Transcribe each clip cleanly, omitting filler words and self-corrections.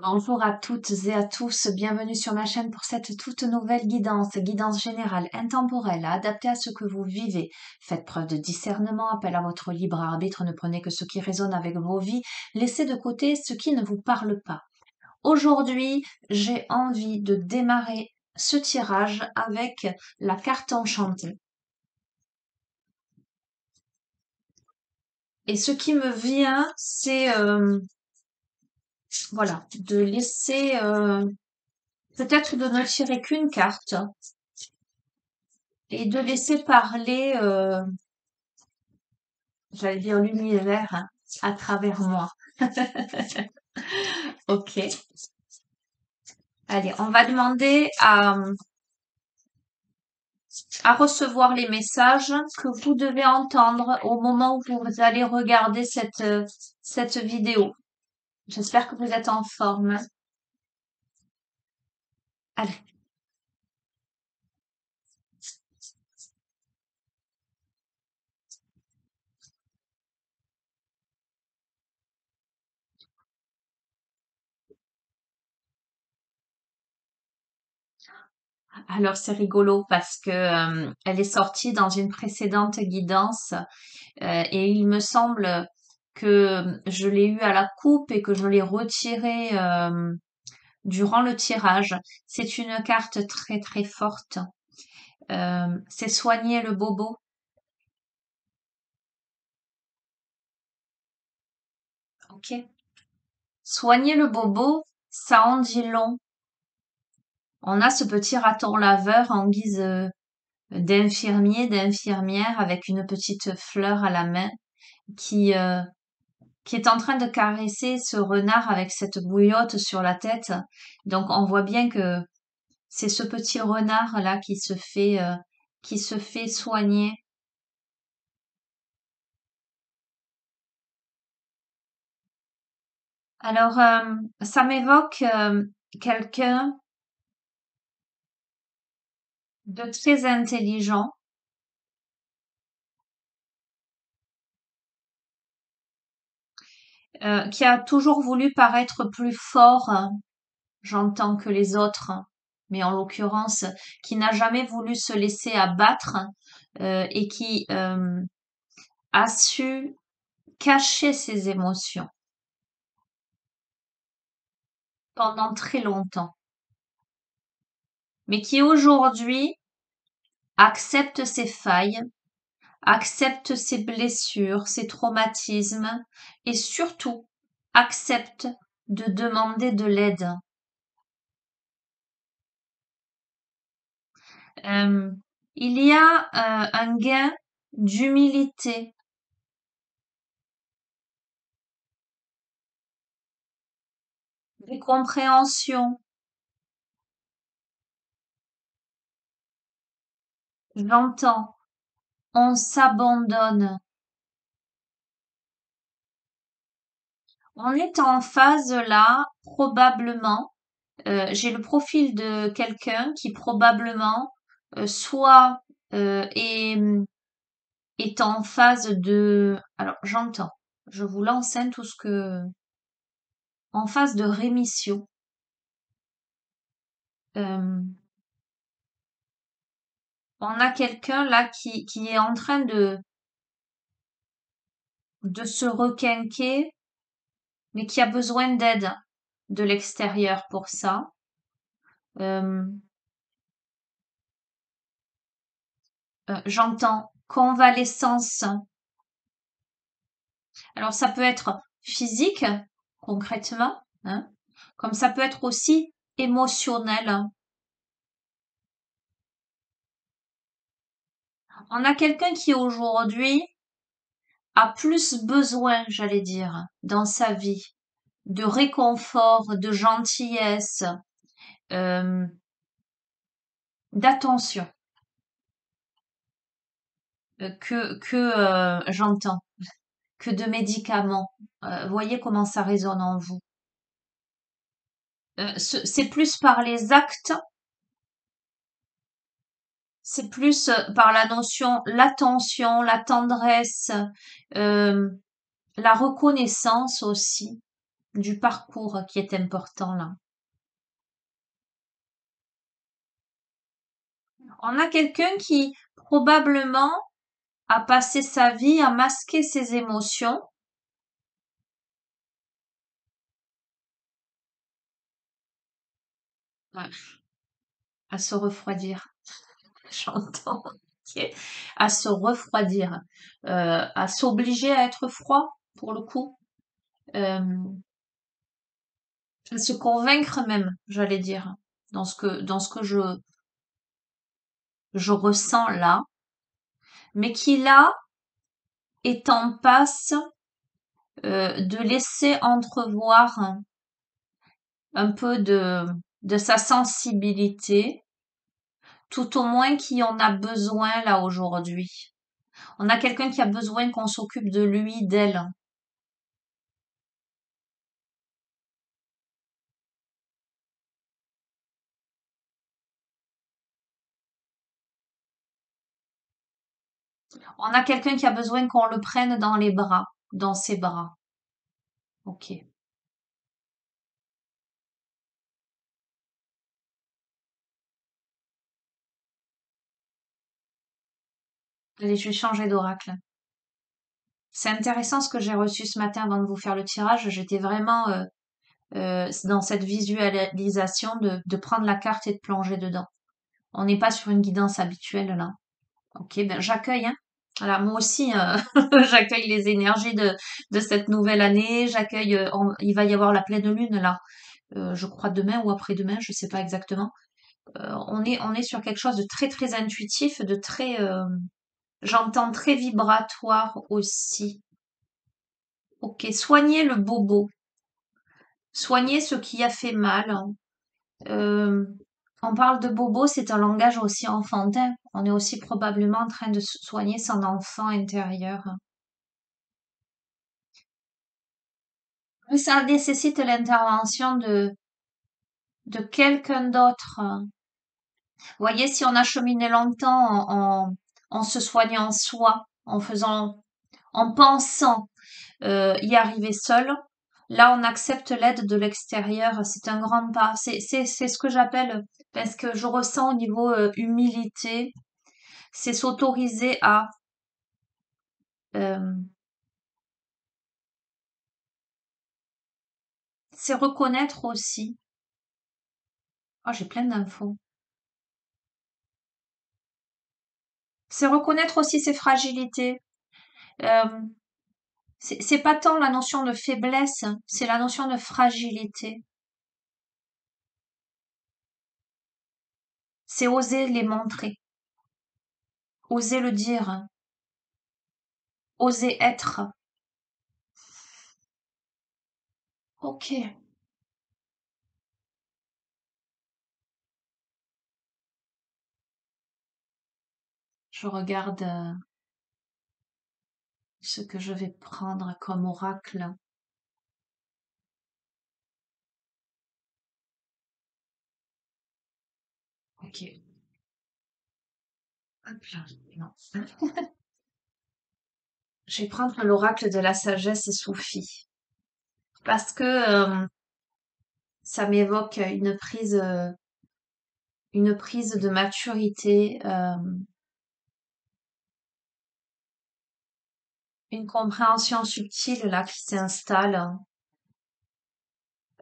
Bonjour à toutes et à tous, bienvenue sur ma chaîne pour cette toute nouvelle guidance générale, intemporelle, adaptée à ce que vous vivez. Faites preuve de discernement, appel à votre libre arbitre, ne prenez que ce qui résonne avec vos vies, laissez de côté ce qui ne vous parle pas. Aujourd'hui, j'ai envie de démarrer ce tirage avec la carte enchantée. Et ce qui me vient, c'est voilà, de laisser peut-être de ne tirer qu'une carte et de laisser parler, j'allais dire l'univers, hein, à travers moi. Ok. Allez, on va demander à recevoir les messages que vous devez entendre au moment où vous allez regarder cette vidéo. J'espère que vous êtes en forme. Allez. Alors c'est rigolo parce que elle est sortie dans une précédente guidance et il me semble que je l'ai eu à la coupe et que je l'ai retirée durant le tirage. C'est une carte très très forte. C'est soigner le bobo. Ok. Soigner le bobo, ça en dit long. On a ce petit raton laveur en guise d'infirmier, d'infirmière avec une petite fleur à la main qui, euh, qui est en train de caresser ce renard avec cette bouillotte sur la tête. Donc on voit bien que c'est ce petit renard là qui se fait soigner. Alors ça m'évoque quelqu'un de très intelligent, qui a toujours voulu paraître plus fort, j'entends, que les autres, mais en l'occurrence, qui n'a jamais voulu se laisser abattre et qui a su cacher ses émotions pendant très longtemps, mais qui aujourd'hui accepte ses failles, accepte ses blessures, ses traumatismes et surtout accepte de demander de l'aide. Euh, il y a un gain d'humilité, de compréhension. J'entends, on s'abandonne. On est en phase là, probablement. J'ai le profil de quelqu'un qui probablement soit est en phase de... Alors j'entends, je vous l'enseigne tout ce que... En phase de rémission. Euh, on a quelqu'un là qui est en train de se requinquer, mais qui a besoin d'aide de l'extérieur pour ça. Euh, j'entends convalescence. Alors ça peut être physique, concrètement, hein, comme ça peut être aussi émotionnel. On a quelqu'un qui aujourd'hui a plus besoin, j'allais dire, dans sa vie, de réconfort, de gentillesse, euh, d'attention que j'entends, que de médicaments. Voyez comment ça résonne en vous. C'est plus par les actes, c'est plus par la notion, l'attention, la tendresse, euh, la reconnaissance aussi. du parcours qui est important là. On a quelqu'un qui probablement a passé sa vie à masquer ses émotions, ouais, à se refroidir. J'entends. Ok. À se refroidir, à s'obliger à être froid pour le coup, euh, à se convaincre même, j'allais dire, dans ce que je ressens là, mais qui là est en passe de laisser entrevoir un peu de sa sensibilité, tout au moins qui en a besoin là aujourd'hui. On a quelqu'un qui a besoin qu'on s'occupe de lui, d'elle. On a quelqu'un qui a besoin qu'on le prenne dans les bras, dans ses bras. Ok. Allez, je vais changer d'oracle. C'est intéressant ce que j'ai reçu ce matin avant de vous faire le tirage. J'étais vraiment dans cette visualisation de prendre la carte et de plonger dedans. On n'est pas sur une guidance habituelle là. Ok, ben j'accueille, hein. Voilà, moi aussi, j'accueille les énergies de cette nouvelle année. J'accueille, il va y avoir la pleine lune là, je crois demain ou après-demain, je sais pas exactement. On est sur quelque chose de très très intuitif, de très, j'entends très vibratoire aussi. Ok, soigner le bobo, soigner ce qui a fait mal, hein. Euh, on parle de bobo, c'est un langage aussi enfantin. On est aussi probablement en train de soigner son enfant intérieur. Mais ça nécessite l'intervention de quelqu'un d'autre. Vous voyez, si on a cheminé longtemps en se soignant soi, en pensant y arriver seul, là on accepte l'aide de l'extérieur. C'est un grand pas. C'est ce que j'appelle, parce que je ressens au niveau humilité, c'est s'autoriser à euh, c'est reconnaître aussi. Oh, j'ai plein d'infos. C'est reconnaître aussi ses fragilités. Euh, c'est pas tant la notion de faiblesse, c'est la notion de fragilité. C'est oser les montrer, oser le dire, oser être. Ok, je regarde ce que je vais prendre comme oracle. Ok, hop là, non. Je vais prendre l'oracle de la sagesse soufie parce que ça m'évoque une prise de maturité, une compréhension subtile là qui s'installe.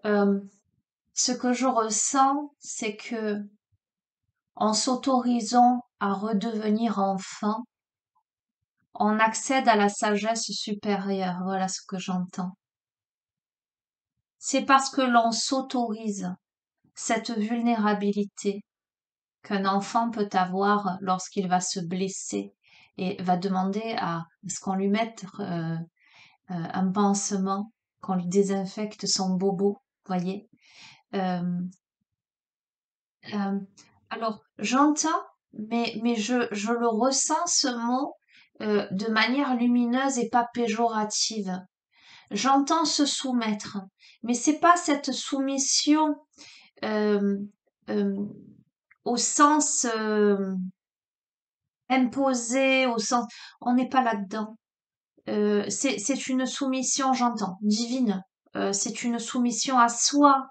Euh, Ce que je ressens, c'est que en s'autorisant à redevenir enfant, on accède à la sagesse supérieure. Voilà ce que j'entends. C'est parce que l'on s'autorise cette vulnérabilité qu'un enfant peut avoir lorsqu'il va se blesser et va demander à ce qu'on lui mette un pansement, qu'on lui désinfecte son bobo, voyez. Euh, euh, alors, j'entends, mais je le ressens ce mot de manière lumineuse et pas péjorative. J'entends se soumettre, mais c'est pas cette soumission euh, euh, au sens imposé, au sens, on n'est pas là-dedans. C'est une soumission, j'entends, divine. c'est une soumission à soi,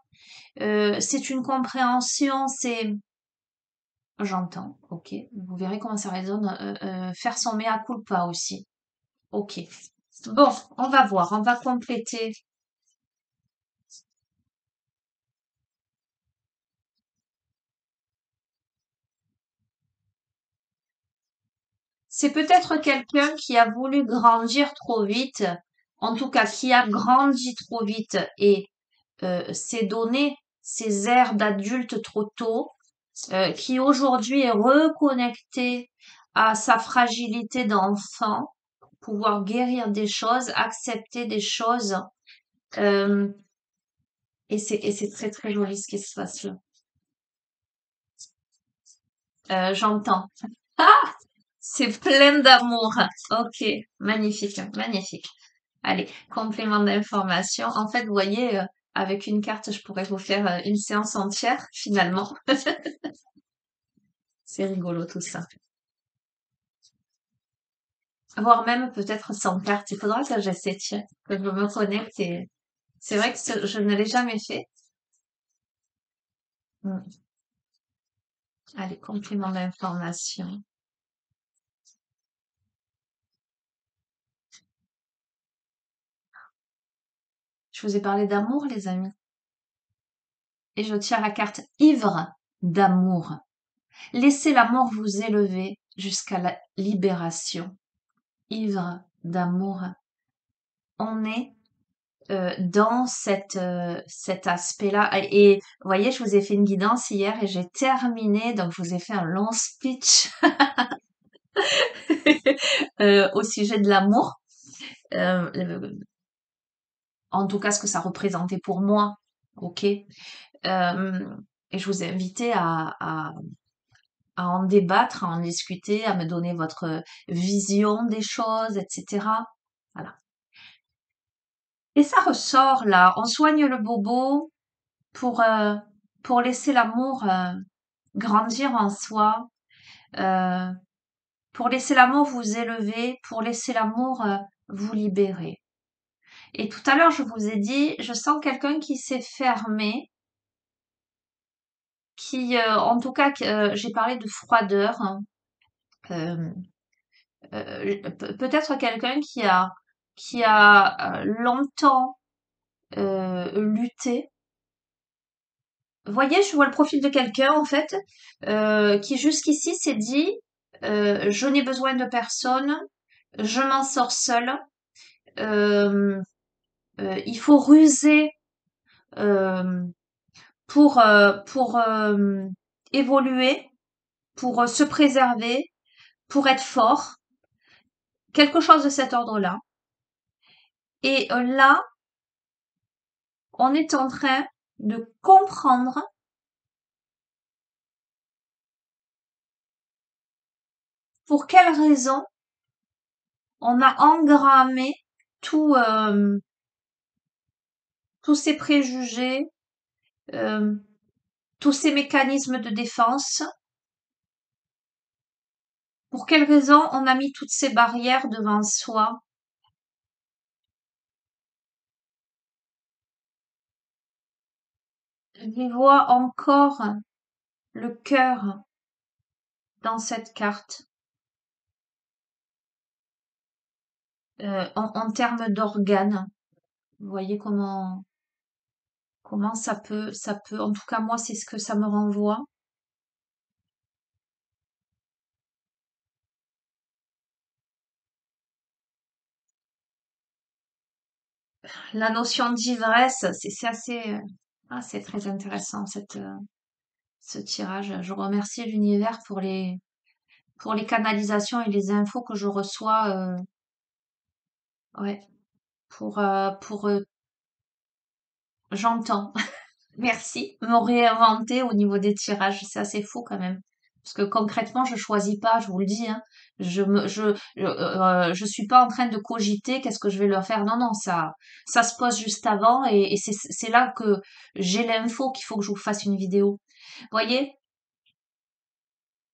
c'est une compréhension, c'est j'entends, ok. Vous verrez comment ça résonne. Faire son mea culpa aussi. Ok. Bon, on va voir, on va compléter. C'est peut-être quelqu'un qui a voulu grandir trop vite, en tout cas qui a grandi trop vite et s'est donné ses airs d'adulte trop tôt, qui aujourd'hui est reconnecté à sa fragilité d'enfant, pouvoir guérir des choses, accepter des choses. euh, et c'est très très joli ce qui se passe là. J'entends. Ah, c'est plein d'amour. Ok, magnifique, magnifique. Allez, complément d'information. En fait, vous voyez, avec une carte, je pourrais vous faire une séance entière, finalement. C'est rigolo tout ça. Voire même peut-être sans carte. Il faudra que j'essaie, tiens, que je me connecte et c'est vrai que je ne l'ai jamais fait. Hmm. Allez, complément d'information. Je vous ai parlé d'amour, les amis. Et je tire la carte ivre d'amour. Laissez l'amour vous élever jusqu'à la libération. Ivre d'amour. On est dans cet aspect-là. Et vous voyez, je vous ai fait une guidance hier et j'ai terminé, donc je vous ai fait un long speech au sujet de l'amour. Euh, en tout cas, ce que ça représentait pour moi. Ok. Et je vous ai invité à en débattre, à en discuter, à me donner votre vision des choses, etc. Voilà. Et ça ressort là. On soigne le bobo pour, euh, pour laisser l'amour grandir en soi, euh, pour laisser l'amour vous élever, pour laisser l'amour vous libérer. Et tout à l'heure, je vous ai dit, je sens quelqu'un qui s'est fermé, qui, en tout cas, j'ai parlé de froideur, hein. Euh, Peut-être quelqu'un qui a longtemps lutté. Vous voyez, je vois le profil de quelqu'un en fait qui jusqu'ici s'est dit je n'ai besoin de personne, je m'en sors seul. Euh, il faut ruser euh, pour évoluer, pour se préserver, pour être fort, quelque chose de cet ordre-là. Et là, on est en train de comprendre pour quelles raisons on a engrammé tout, tous ces préjugés, euh, tous ces mécanismes de défense. Pour quelles raisons on a mis toutes ces barrières devant soi? Je vois encore le cœur dans cette carte. En termes d'organes, vous voyez comment ça peut, en tout cas moi c'est ce que ça me renvoie. La notion d'ivresse, c'est assez, c'est très intéressant ce tirage. Je remercie l'univers pour les canalisations et les infos que je reçois. Ouais, pour j'entends. Merci. Me réinventer au niveau des tirages, c'est assez fou quand même. Parce que concrètement, je choisis pas, je vous le dis, hein. Je suis pas en train de cogiter qu'est-ce que je vais leur faire. Non, non, ça se pose juste avant et c'est là que j'ai l'info qu'il faut que je vous fasse une vidéo. Vous voyez,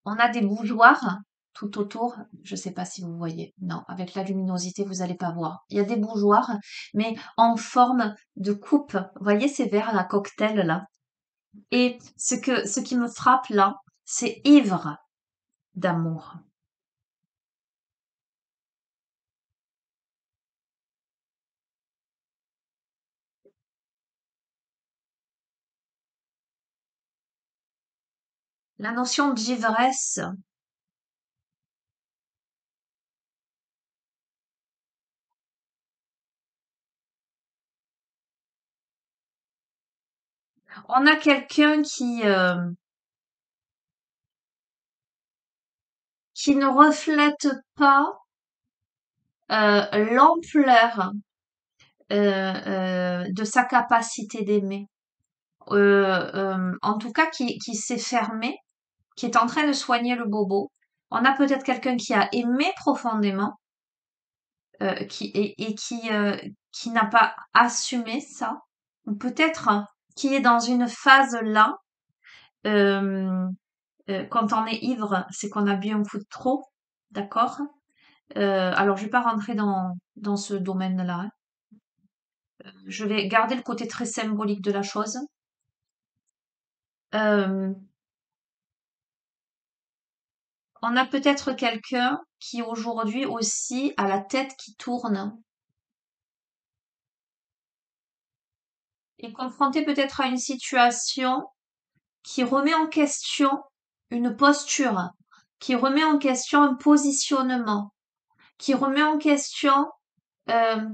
on a des bougeoirs tout autour. Je sais pas si vous voyez. Non, avec la luminosité, vous allez pas voir. Il y a des bougeoirs, mais en forme de coupe. Vous voyez ces verres à cocktail là? Et ce qui me frappe là, c'est ivre d'amour. La notion d'ivresse, on a quelqu'un qui ne reflète pas l'ampleur de sa capacité d'aimer. En tout cas, qui s'est fermé, qui est en train de soigner le bobo. On a peut-être quelqu'un qui a aimé profondément, qui n'a pas assumé ça, ou peut-être qui est dans une phase là. euh, quand on est ivre, c'est qu'on a bu un coup de trop, d'accord? Alors, je vais pas rentrer dans ce domaine-là, hein. Je vais garder le côté très symbolique de la chose. Euh, on a peut-être quelqu'un qui aujourd'hui aussi a la tête qui tourne, est confronté peut-être à une situation qui remet en question une posture, qui remet en question un positionnement, qui remet en question euh,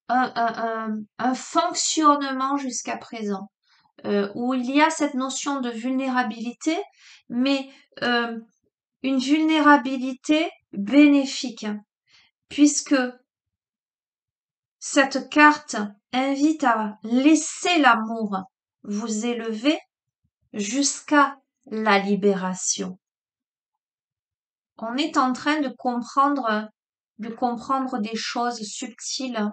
un fonctionnement jusqu'à présent, où il y a cette notion de vulnérabilité, mais euh, une vulnérabilité bénéfique, puisque cette carte invite à laisser l'amour vous élever jusqu'à la libération. On est en train de comprendre des choses subtiles.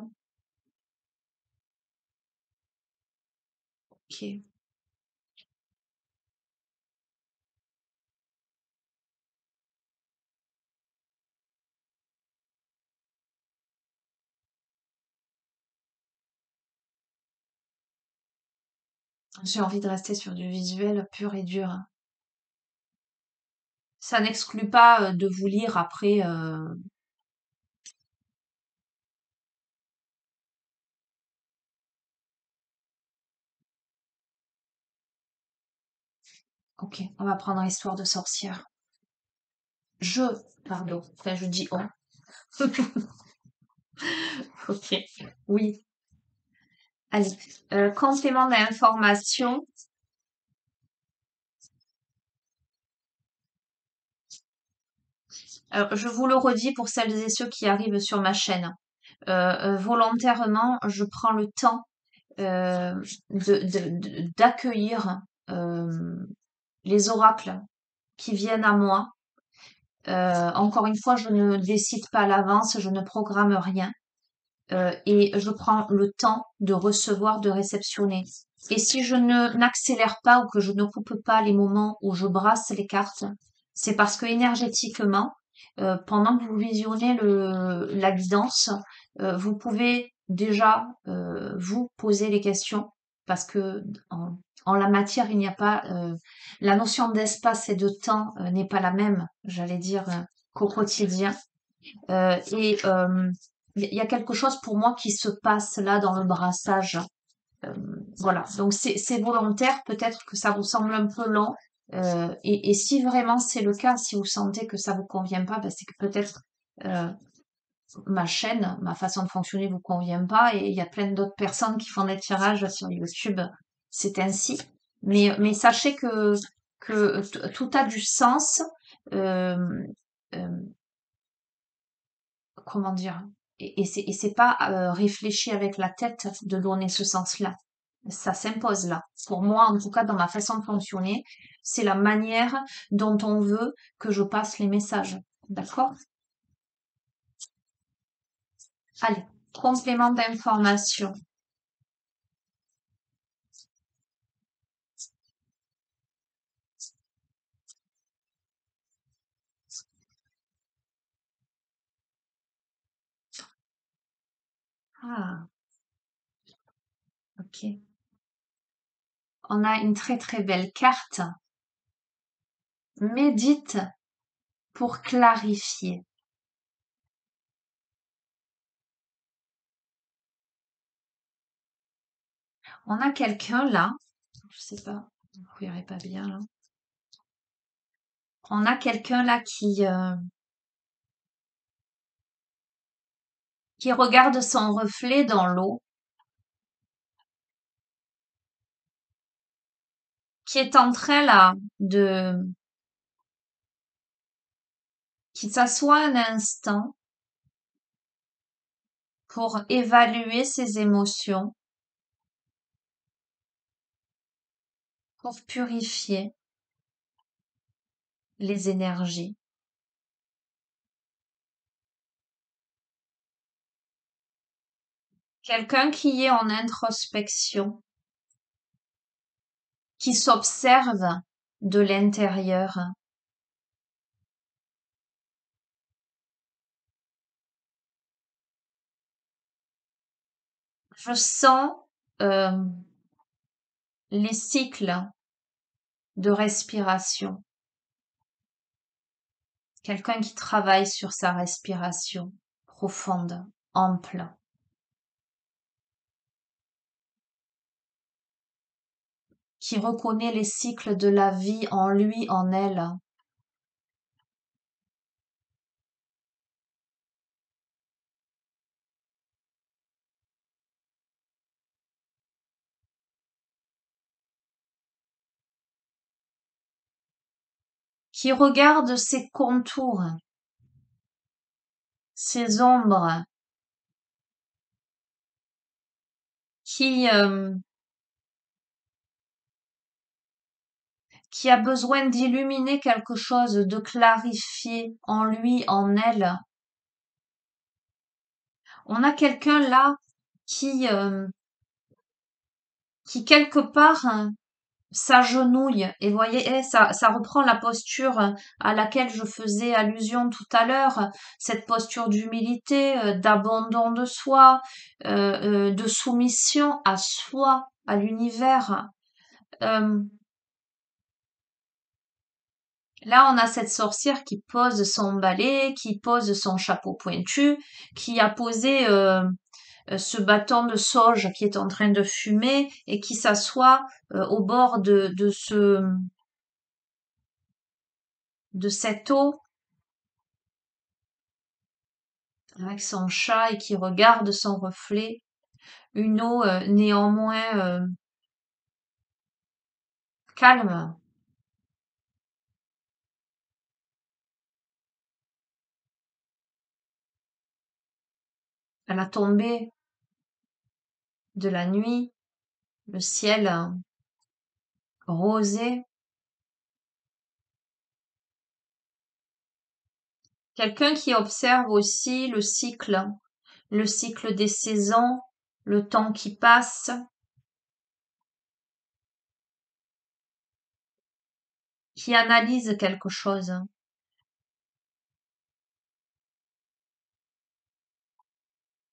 Ok. J'ai envie de rester sur du visuel pur et dur. Ça n'exclut pas de vous lire après. Ok, on va prendre Histoire de sorcière. Je, pardon, enfin je dis on. Ok, oui. Allez, complément d'information. Alors, je vous le redis pour celles et ceux qui arrivent sur ma chaîne. Volontairement, je prends le temps euh, d'accueillir les oracles qui viennent à moi. Encore une fois, je ne décide pas à l'avance, je ne programme rien. Et je prends le temps de recevoir, de réceptionner. Et si je ne n'accélère pas ou que je ne coupe pas les moments où je brasse les cartes, c'est parce que énergétiquement, pendant que vous visionnez la guidance, vous pouvez déjà vous poser les questions parce que en la matière, il n'y a pas la notion d'espace et de temps n'est pas la même, j'allais dire, qu'au quotidien. Et il y a quelque chose pour moi qui se passe là dans le brassage. Euh, voilà, donc c'est volontaire. Peut-être que ça vous semble un peu lent. Et si vraiment c'est le cas, si vous sentez que ça vous convient pas, ben c'est que peut-être euh, ma chaîne, ma façon de fonctionner vous convient pas. Et il y a plein d'autres personnes qui font des tirages sur YouTube. C'est ainsi. Mais sachez que tout a du sens. Euh, euh, comment dire? Et c'est pas réfléchi avec la tête de donner ce sens-là. Ça s'impose là. Pour moi, en tout cas, dans ma façon de fonctionner, c'est la manière dont on veut que je passe les messages. D'accord? Allez, complément d'information. Ah, ok. On a une très très belle carte. Médite pour clarifier. On a quelqu'un là. Je sais pas. Vous verrez pas bien là. On a quelqu'un là qui regarde son reflet dans l'eau, qui est en train là qui s'assoit un instant pour évaluer ses émotions, pour purifier les énergies. Quelqu'un qui est en introspection, qui s'observe de l'intérieur. Je sens euh, les cycles de respiration. Quelqu'un qui travaille sur sa respiration profonde, ample, qui reconnaît les cycles de la vie en lui, en elle. Qui regarde ses contours, ses ombres, qui qui a besoin d'illuminer quelque chose, de clarifier en lui, en elle. On a quelqu'un là qui qui quelque part s'agenouille. Et voyez, ça reprend la posture à laquelle je faisais allusion tout à l'heure, cette posture d'humilité, d'abandon de soi, de soumission à soi, à l'univers. Euh, Là, on a cette sorcière qui pose son balai, qui pose son chapeau pointu, qui a posé ce bâton de sauge qui est en train de fumer et qui s'assoit au bord de cette eau avec son chat et qui regarde son reflet. Une eau néanmoins calme à la tombée de la nuit, le ciel rosé. Quelqu'un qui observe aussi le cycle des saisons, le temps qui passe, qui analyse quelque chose,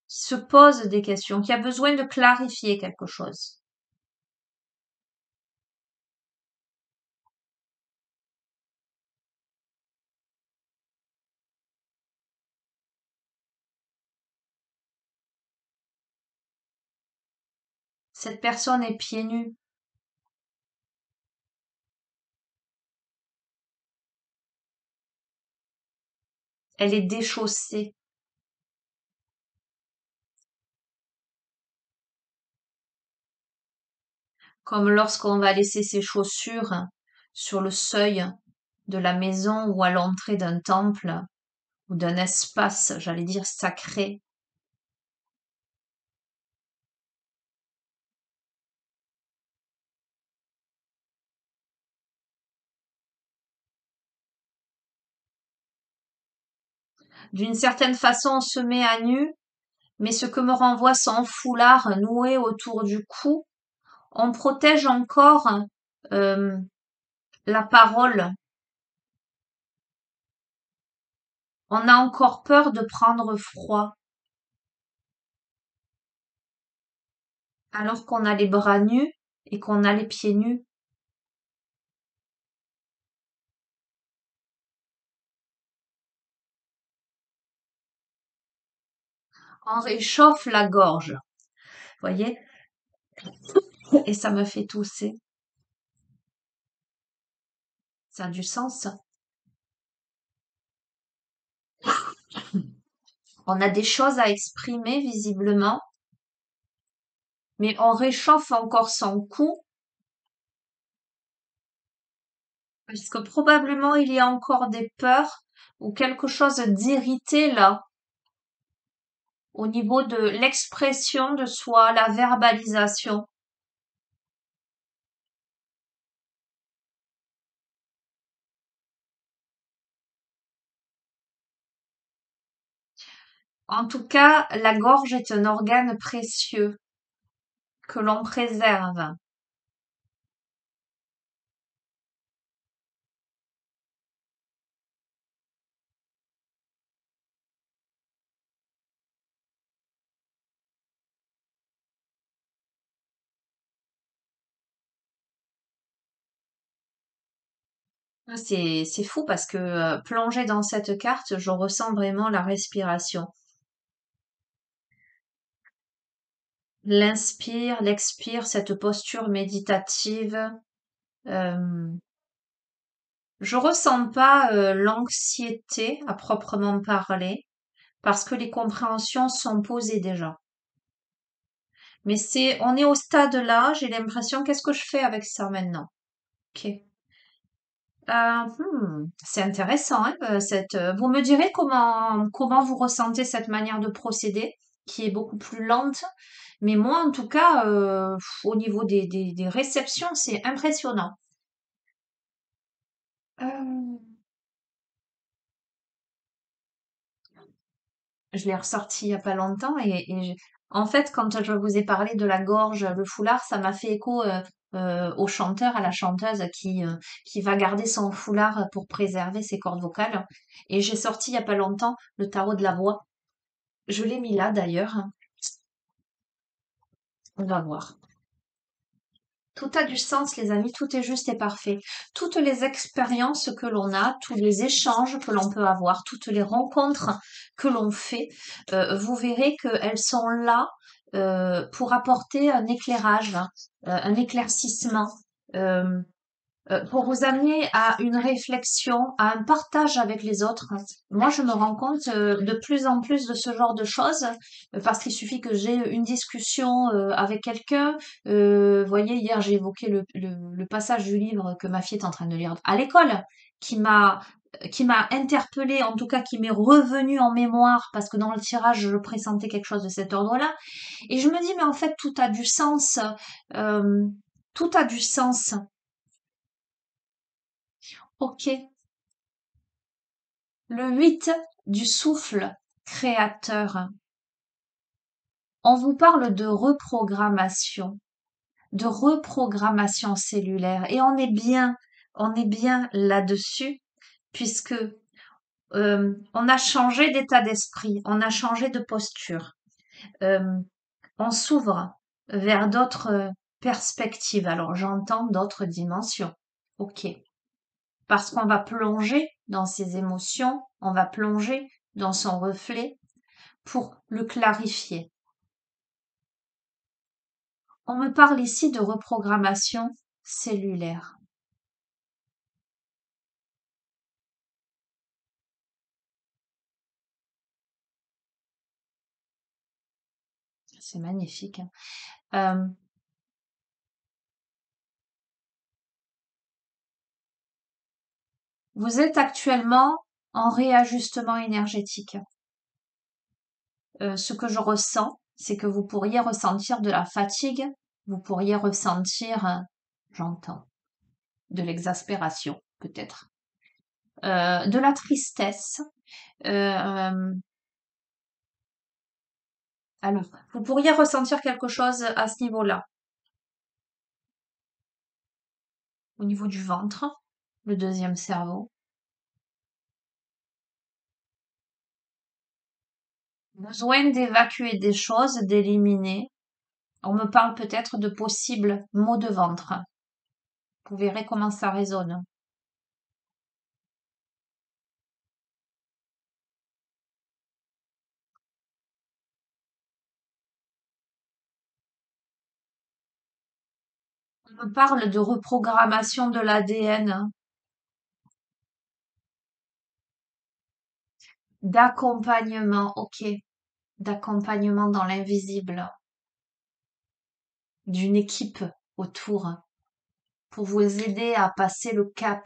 qui se pose des questions, qui a besoin de clarifier quelque chose. Cette personne est pieds nus, elle est déchaussée, comme lorsqu'on va laisser ses chaussures sur le seuil de la maison ou à l'entrée d'un temple ou d'un espace, j'allais dire sacré. D'une certaine façon, on se met à nu, mais ce que me renvoie son foulard noué autour du cou, on protège encore euh, la parole. On a encore peur de prendre froid. alors qu'on a les bras nus et qu'on a les pieds nus. On réchauffe la gorge, voyez, et ça me fait tousser. Ça a du sens. On a des choses à exprimer visiblement, mais on réchauffe encore son cou parce que probablement il y a encore des peurs ou quelque chose d'irrité là au niveau de l'expression de soi, la verbalisation. En tout cas, la gorge est un organe précieux que l'on préserve. Ah, c'est fou parce que plongée dans cette carte, je ressens vraiment la respiration. L'inspire, l'expire, cette posture méditative. euh, je ressens pas l'anxiété à proprement parler parce que les compréhensions sont posées déjà. Mais on est au stade là, j'ai l'impression, qu'est-ce que je fais avec ça maintenant? Ok. C'est intéressant, hein, vous me direz comment vous ressentez cette manière de procéder, qui est beaucoup plus lente, mais moi, en tout cas, au niveau des réceptions, c'est impressionnant. Euh, je l'ai ressorti il y a pas longtemps en fait, quand je vous ai parlé de la gorge, le foulard, ça m'a fait écho au chanteur, à la chanteuse qui va garder son foulard pour préserver ses cordes vocales. Et j'ai sorti il y a pas longtemps le tarot de la voix. Je l'ai mis là d'ailleurs. On va voir. Tout a du sens, les amis, tout est juste et parfait. Toutes les expériences que l'on a, tous les échanges que l'on peut avoir, toutes les rencontres que l'on fait, vous verrez qu'elles sont là pour apporter un éclairage, un éclaircissement. euh, pour vous amener à une réflexion, à un partage avec les autres. Moi, je me rends compte de plus en plus de ce genre de choses parce qu'il suffit que j'ai une discussion avec quelqu'un. Voyez, hier, j'ai évoqué le passage du livre que ma fille est en train de lire à l'école, qui m'a qui m'a interpellée, en tout cas qui m'est revenu en mémoire parce que dans le tirage, je pressentais quelque chose de cet ordre-là. Et je me dis, mais en fait, tout a du sens. euh, tout a du sens. Ok. Le 8 du souffle créateur. On vous parle de reprogrammation cellulaire. Et on est bien là-dessus, puisque on a changé d'état d'esprit, on a changé de posture. Euh, on s'ouvre vers d'autres perspectives. Alors j'entends d'autres dimensions. Ok. Parce qu'on va plonger dans ses émotions, on va plonger dans son reflet pour le clarifier. On me parle ici de reprogrammation cellulaire. C'est magnifique, hein. Euh, vous êtes actuellement en réajustement énergétique. Ce que je ressens, c'est que vous pourriez ressentir de la fatigue, vous pourriez ressentir, j'entends, de l'exaspération, peut-être, de la tristesse. Euh, alors, vous pourriez ressentir quelque chose à ce niveau-là, au niveau du ventre, le deuxième cerveau. Besoin d'évacuer des choses, d'éliminer. On me parle peut-être de possibles maux de ventre. Vous verrez comment ça résonne. On me parle de reprogrammation de l'ADN, d'accompagnement, ok, d'accompagnement dans l'invisible, d'une équipe autour pour vous aider à passer le cap.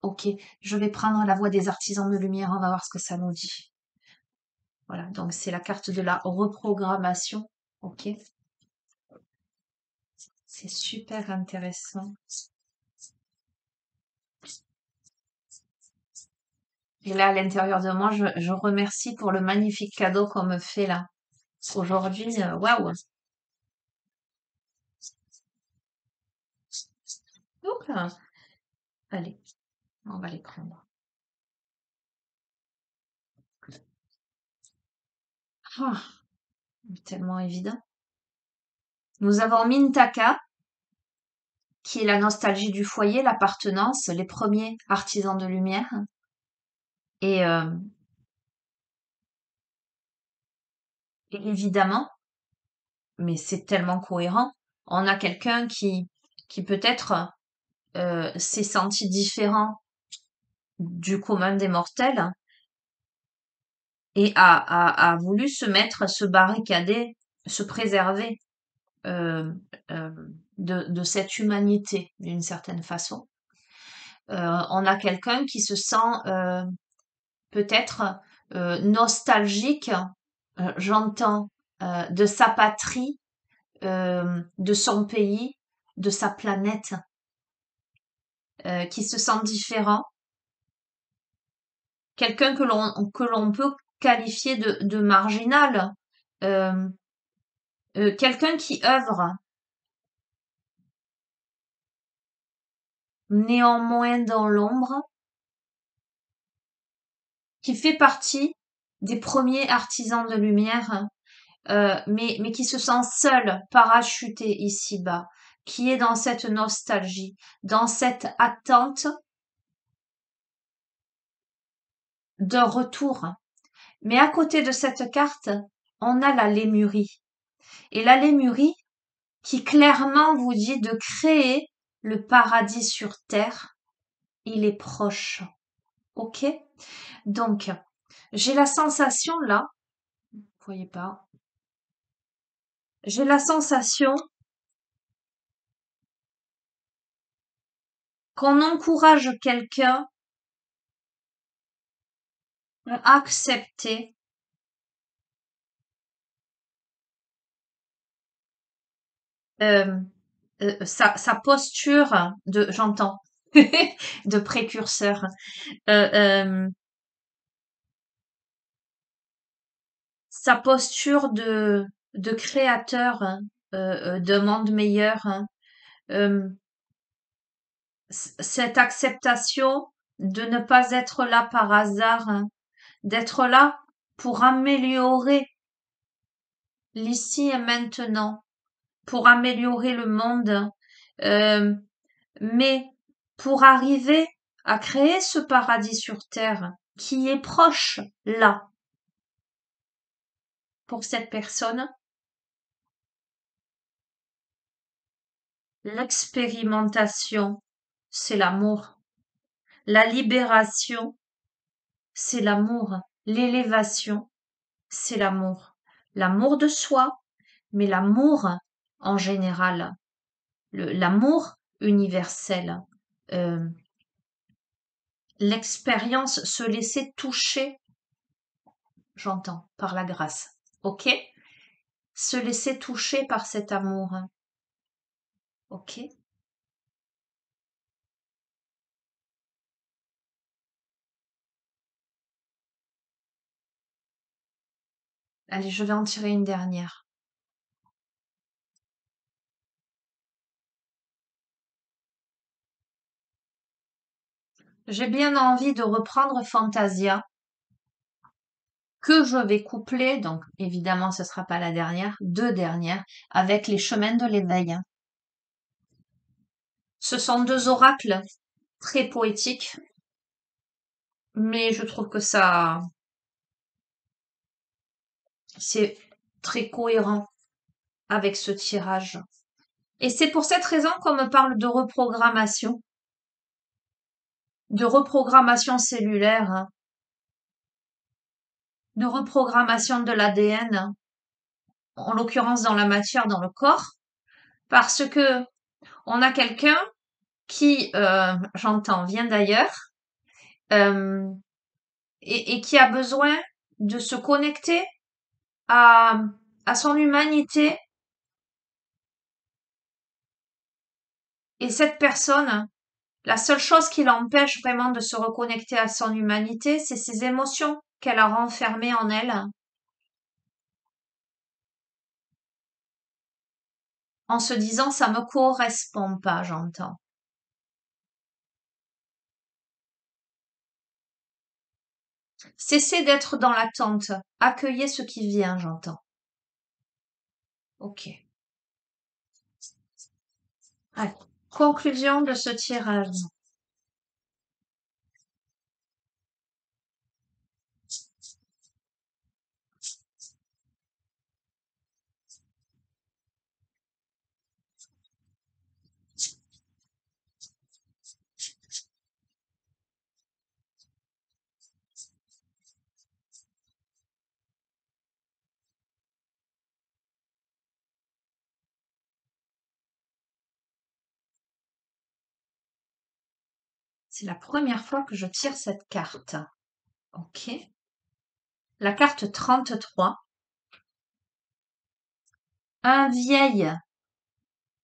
Ok, je vais prendre la voix des artisans de lumière, on va voir ce que ça nous dit. Voilà, donc c'est la carte de la reprogrammation. Ok, c'est super intéressant. Et là, à l'intérieur de moi, je remercie pour le magnifique cadeau qu'on me fait là. Aujourd'hui, waouh! Oups là. Allez, on va les prendre. Ah, tellement évident. Nous avons Mintaka, qui est la nostalgie du foyer, l'appartenance, les premiers artisans de lumière. Et, euh, et évidemment, mais c'est tellement cohérent, on a quelqu'un qui peut-être s'est senti différent du commun des mortels et a voulu se mettre, se barricader, se préserver euh, euh, de cette humanité d'une certaine façon. On a quelqu'un qui se sent peut-être nostalgique, j'entends, de sa patrie, de son pays, de sa planète, qui se sent différent, quelqu'un que l'on peut qualifier de marginal, euh, quelqu'un qui œuvre néanmoins dans l'ombre, qui fait partie des premiers artisans de lumière, mais qui se sent seul, parachuté ici-bas, qui est dans cette nostalgie, dans cette attente d'un retour. Mais à côté de cette carte, on a la lémurie. Et la lémurie qui clairement vous dit de créer le paradis sur terre, il est proche. Ok? Donc, j'ai la sensation là, vous voyez pas, j'ai la sensation qu'on encourage quelqu'un à accepter euh, sa posture de, j'entends, de précurseur, euh, euh, sa posture de créateur d'un monde meilleur, hein. Euh, cette acceptation de ne pas être là par hasard, hein, d'être là pour améliorer l'ici et maintenant, pour améliorer le monde, euh, mais pour arriver à créer ce paradis sur terre qui est proche là pour cette personne, l'expérimentation, c'est l'amour. La libération, c'est l'amour. L'élévation, c'est l'amour. L'amour de soi, mais l'amour en général. L'amour universel. Euh, L'expérience, se laisser toucher, j'entends, par la grâce. Ok? Se laisser toucher par cet amour. Ok? Allez, je vais en tirer une dernière. J'ai bien envie de reprendre Fantasia que je vais coupler, donc évidemment ce sera pas la dernière, deux dernières, avec les chemins de l'éveil. Ce sont deux oracles très poétiques, mais je trouve que ça, c'est très cohérent avec ce tirage. Et c'est pour cette raison qu'on me parle de reprogrammation cellulaire, hein, de reprogrammation de l'ADN, en l'occurrence dans la matière, dans le corps, parce que on a quelqu'un qui, j'entends, vient d'ailleurs, euh, et qui a besoin de se connecter à, à son humanité. Et cette personne, la seule chose qui l'empêche vraiment de se reconnecter à son humanité, c'est ses émotions qu'elle a renfermées en elle, en se disant ça me correspond pas, j'entends. Cessez d'être dans l'attente. Accueillez ce qui vient, j'entends. Ok. Allez. Conclusion de ce tirage. C'est la première fois que je tire cette carte. Ok. La carte 33. Un vieil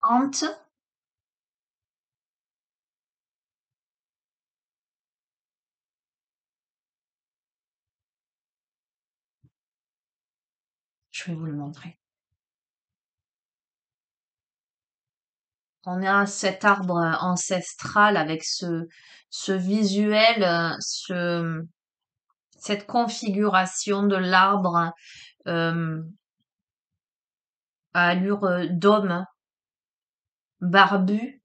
hante. Je vais vous le montrer. On a cet arbre ancestral avec ce visuel, cette configuration de l'arbre à allure d'homme, barbu,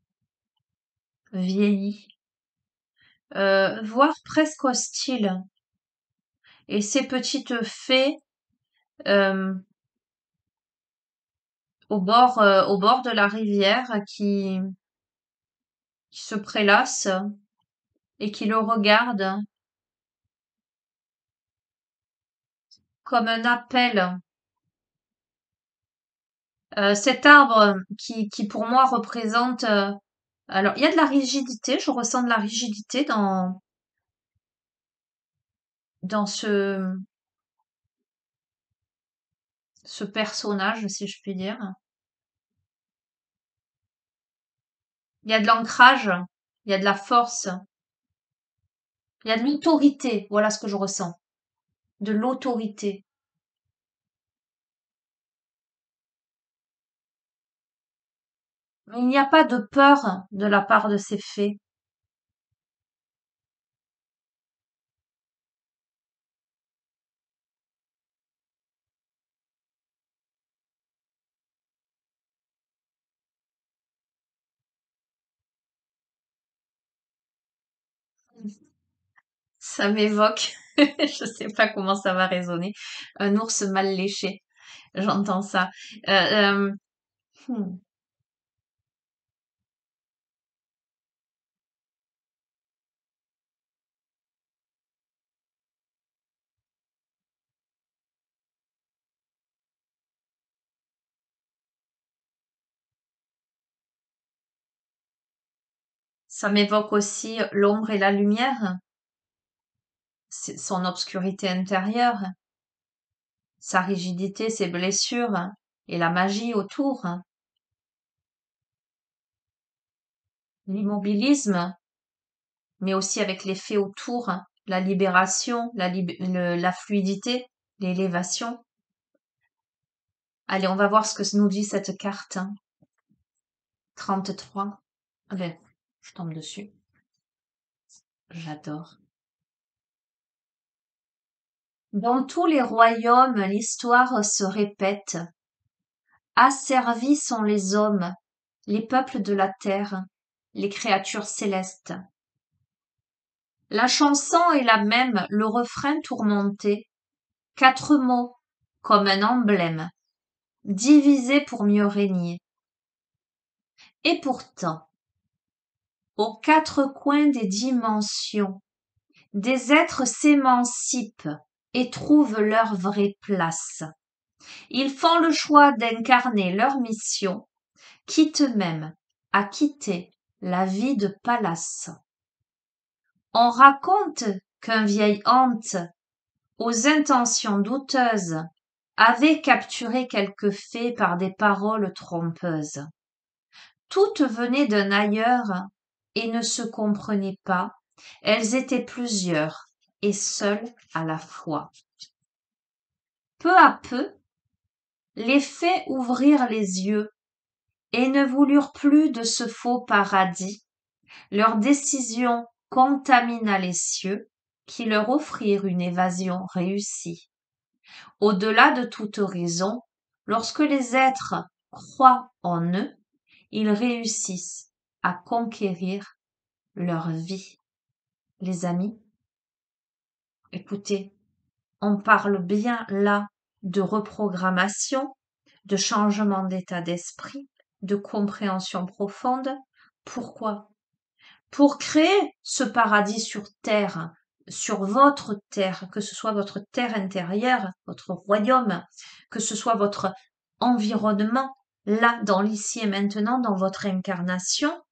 vieilli, voire presque hostile. Et ces petites fées euh, au bord de la rivière qui se prélassent et qui le regardent comme un appel. Cet arbre qui pour moi représente... alors, il y a de la rigidité, je ressens de la rigidité dans ce personnage, si je puis dire. Il y a de l'ancrage, il y a de la force, il y a de l'autorité, voilà ce que je ressens. De l'autorité. Mais il n'y a pas de peur de la part de ces fées. Ça m'évoque, je sais pas comment ça va résonner, un ours mal léché. J'entends ça. Euh, euh, hmm. Ça m'évoque aussi l'ombre et la lumière, son obscurité intérieure, sa rigidité, ses blessures et la magie autour, l'immobilisme, mais aussi avec les faits autour, la libération, la fluidité, l'élévation. Allez, on va voir ce que nous dit cette carte. 33. Ah ben, je tombe dessus. J'adore. Dans tous les royaumes, l'histoire se répète. Asservis sont les hommes, les peuples de la terre, les créatures célestes. La chanson est la même, le refrain tourmenté. 4 mots, comme un emblème, divisés pour mieux régner. Et pourtant, aux 4 coins des dimensions, des êtres s'émancipent et trouvent leur vraie place. Ils font le choix d'incarner leur mission, quitte même à quitter la vie de palace. On raconte qu'un vieil hante, aux intentions douteuses, avait capturé quelques fées par des paroles trompeuses. Toutes venaient d'un ailleurs et ne se comprenaient pas, elles étaient plusieurs et seules à la fois. Peu à peu, les fées ouvrirent les yeux et ne voulurent plus de ce faux paradis. Leur décision contamina les cieux, qui leur offrirent une évasion réussie. Au-delà de toute raison, lorsque les êtres croient en eux, ils réussissent à conquérir leur vie. Les amis, écoutez, on parle bien là de reprogrammation, de changement d'état d'esprit, de compréhension profonde. Pourquoi? Pour créer ce paradis sur terre, sur votre terre, que ce soit votre terre intérieure, votre royaume, que ce soit votre environnement, là, dans l'ici et maintenant, dans votre incarnation,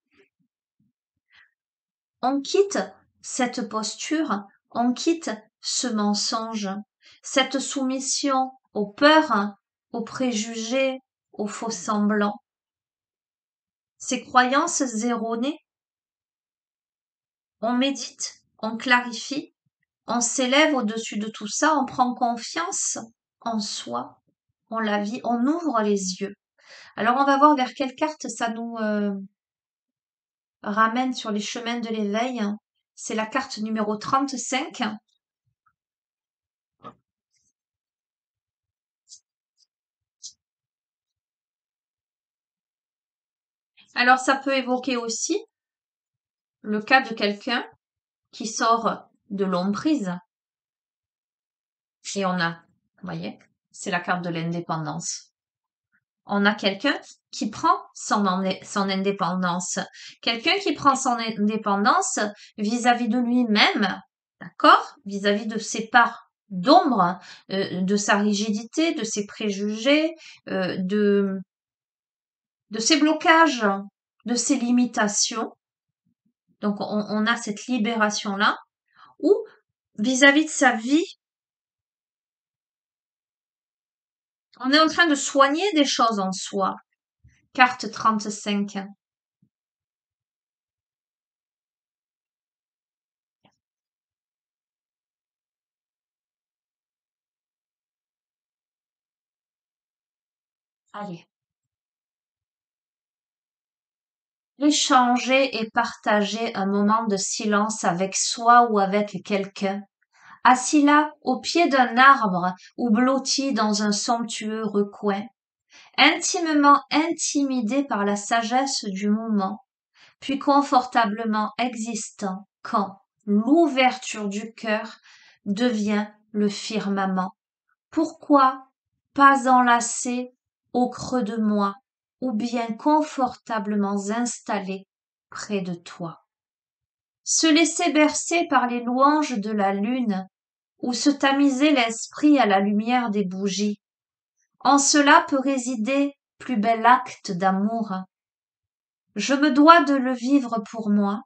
on quitte cette posture, on quitte ce mensonge, cette soumission aux peurs, aux préjugés, aux faux semblants, ces croyances erronées. On médite, on clarifie, on s'élève au-dessus de tout ça, on prend confiance en soi, on la vit, on ouvre les yeux. Alors on va voir vers quelle carte ça nous ramène sur les chemins de l'éveil. C'est la carte numéro 35. Alors ça peut évoquer aussi le cas de quelqu'un qui sort de l'emprise. Et on a, vous voyez, c'est la carte de l'indépendance. On a quelqu'un qui prend son indépendance. Quelqu'un qui prend son indépendance vis-à-vis de lui-même, d'accord? Vis-à-vis de ses parts d'ombre, de sa rigidité, de ses préjugés, de ses blocages, de ses limitations. Donc on a cette libération-là. Ou vis-à-vis de sa vie, on est en train de soigner des choses en soi. Carte 35. Allez. Échanger et partager un moment de silence avec soi ou avec quelqu'un, assis là au pied d'un arbre ou blotti dans un somptueux recoin, intimement intimidé par la sagesse du moment, puis confortablement existant quand l'ouverture du cœur devient le firmament. Pourquoi pas enlacé au creux de moi ou bien confortablement installé près de toi? Se laisser bercer par les louanges de la lune ou se tamiser l'esprit à la lumière des bougies. En cela peut résider plus bel acte d'amour. Je me dois de le vivre pour moi,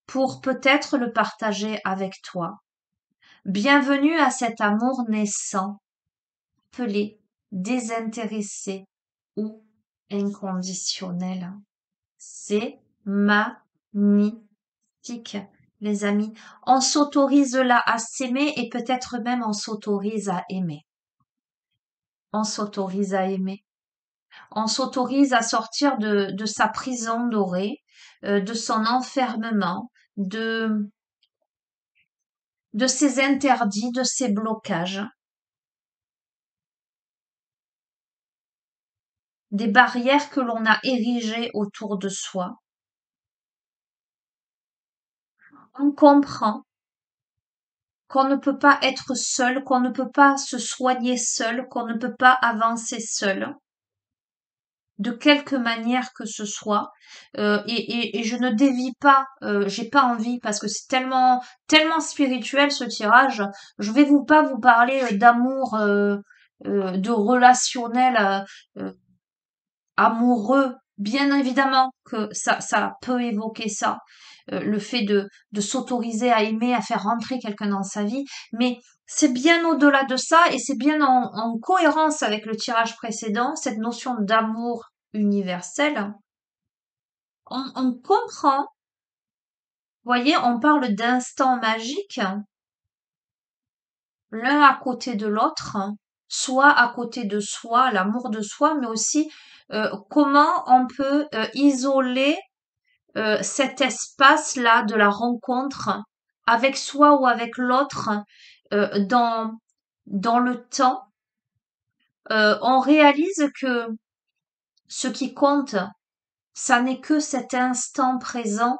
pour peut-être le partager avec toi. Bienvenue à cet amour naissant, appelé désintéressé ou inconditionnel. C'est magnifique, les amis. On s'autorise là à s'aimer et peut-être même on s'autorise à aimer. On s'autorise à aimer. On s'autorise à sortir de sa prison dorée, de son enfermement, de de ces interdits, de ces blocages, des barrières que l'on a érigées autour de soi. On comprend qu'on ne peut pas être seul, qu'on ne peut pas se soigner seul, qu'on ne peut pas avancer seul, de quelque manière que ce soit. Et je ne dévie pas, j'ai pas envie parce que c'est tellement spirituel ce tirage. Je vais pas vous parler d'amour, de relationnel amoureux. Bien évidemment que ça peut évoquer ça, le fait de s'autoriser à aimer, à faire rentrer quelqu'un dans sa vie, mais c'est bien au-delà de ça et c'est bien en cohérence avec le tirage précédent, cette notion d'amour universel. On comprend, voyez, on parle d'instants magiques, l'un à côté de l'autre, soit à côté de soi, l'amour de soi, mais aussi comment on peut isoler cet espace-là de la rencontre avec soi ou avec l'autre dans le temps. On réalise que ce qui compte, ça n'est que cet instant présent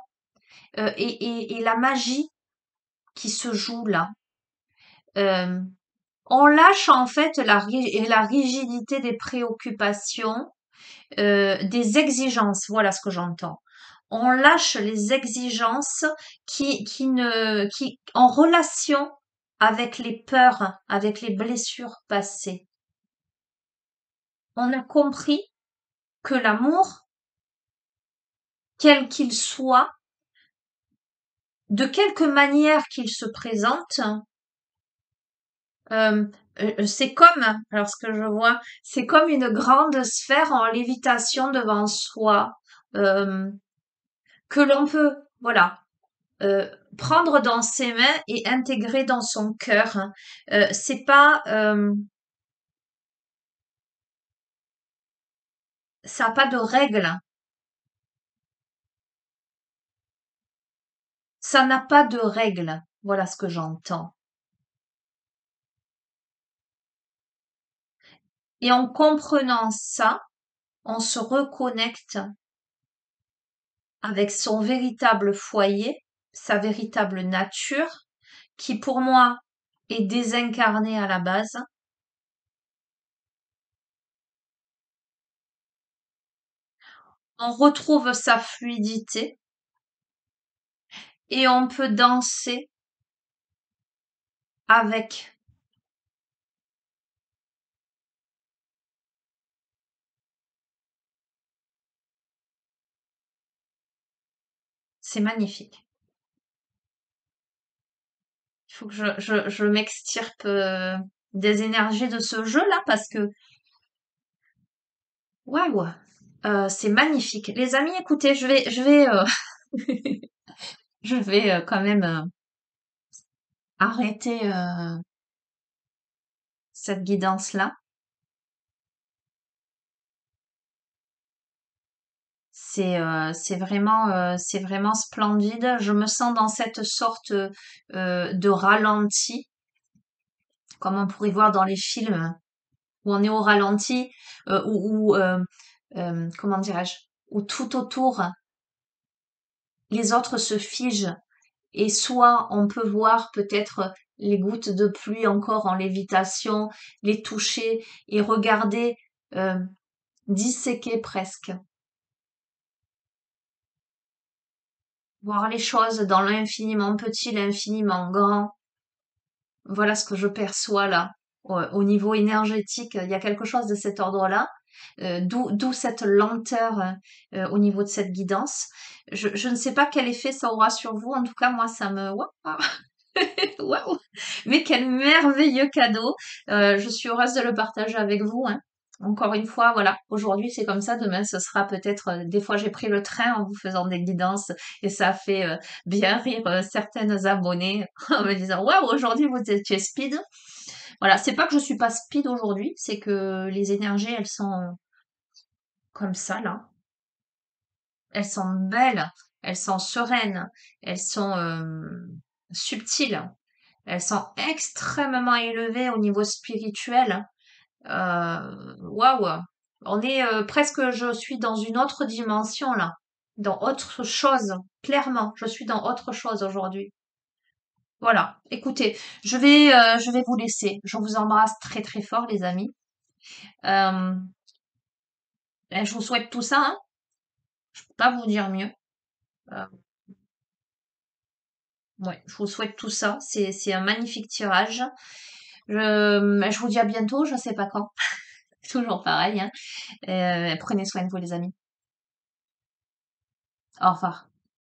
et la magie qui se joue là. Euh, on lâche en fait la rigidité des préoccupations, des exigences, voilà ce que j'entends. On lâche les exigences qui, en relation avec les peurs, avec les blessures passées. On a compris que l'amour, quel qu'il soit, de quelque manière qu'il se présente, euh, c'est comme, alors ce que je vois, c'est comme une grande sphère en lévitation devant soi, euh, que l'on peut, voilà, prendre dans ses mains et intégrer dans son cœur. C'est pas, ça n'a pas de règles. Ça n'a pas de règles. Voilà ce que j'entends. Et en comprenant ça, on se reconnecte avec son véritable foyer, sa véritable nature, qui pour moi est désincarnée à la base. On retrouve sa fluidité et on peut danser avec. C'est magnifique. Il faut que je m'extirpe des énergies de ce jeu-là parce que, waouh, c'est magnifique. Les amis, écoutez, je vais quand même arrêter cette guidance-là. C'est vraiment splendide. Je me sens dans cette sorte de ralenti, comme on pourrait voir dans les films où on est au ralenti, comment dirais-je, où tout autour les autres se figent et soit on peut voir peut-être les gouttes de pluie encore en lévitation, les toucher et regarder euh, disséquer presque, voir les choses dans l'infiniment petit, l'infiniment grand. Voilà ce que je perçois là. Au niveau énergétique, il y a quelque chose de cet ordre-là, d'où cette lenteur au niveau de cette guidance. Je ne sais pas quel effet ça aura sur vous. En tout cas, moi, ça me... Waouh! Waouh! Mais quel merveilleux cadeau! Je suis heureuse de le partager avec vous, hein. Encore une fois, voilà, aujourd'hui c'est comme ça, demain ce sera peut-être, des fois j'ai pris le train en vous faisant des guidances et ça a fait bien rire certaines abonnées en me disant waouh, aujourd'hui vous étiez speed. Voilà, c'est pas que je suis pas speed aujourd'hui, c'est que les énergies elles sont comme ça là, elles sont belles, elles sont sereines, elles sont subtiles. Elles sont extrêmement élevées au niveau spirituel. Waouh! On est presque, je suis dans une autre dimension là, dans autre chose. Clairement, je suis dans autre chose aujourd'hui. Voilà. Écoutez, je vais vous laisser. Je vous embrasse très très fort, les amis. Euh, je vous souhaite tout ça, hein. Je peux pas vous dire mieux. Euh, ouais, je vous souhaite tout ça. C'est un magnifique tirage. Je vous dis à bientôt. Je sais pas quand. Toujours pareil, hein. Prenez soin de vous, les amis. Au revoir.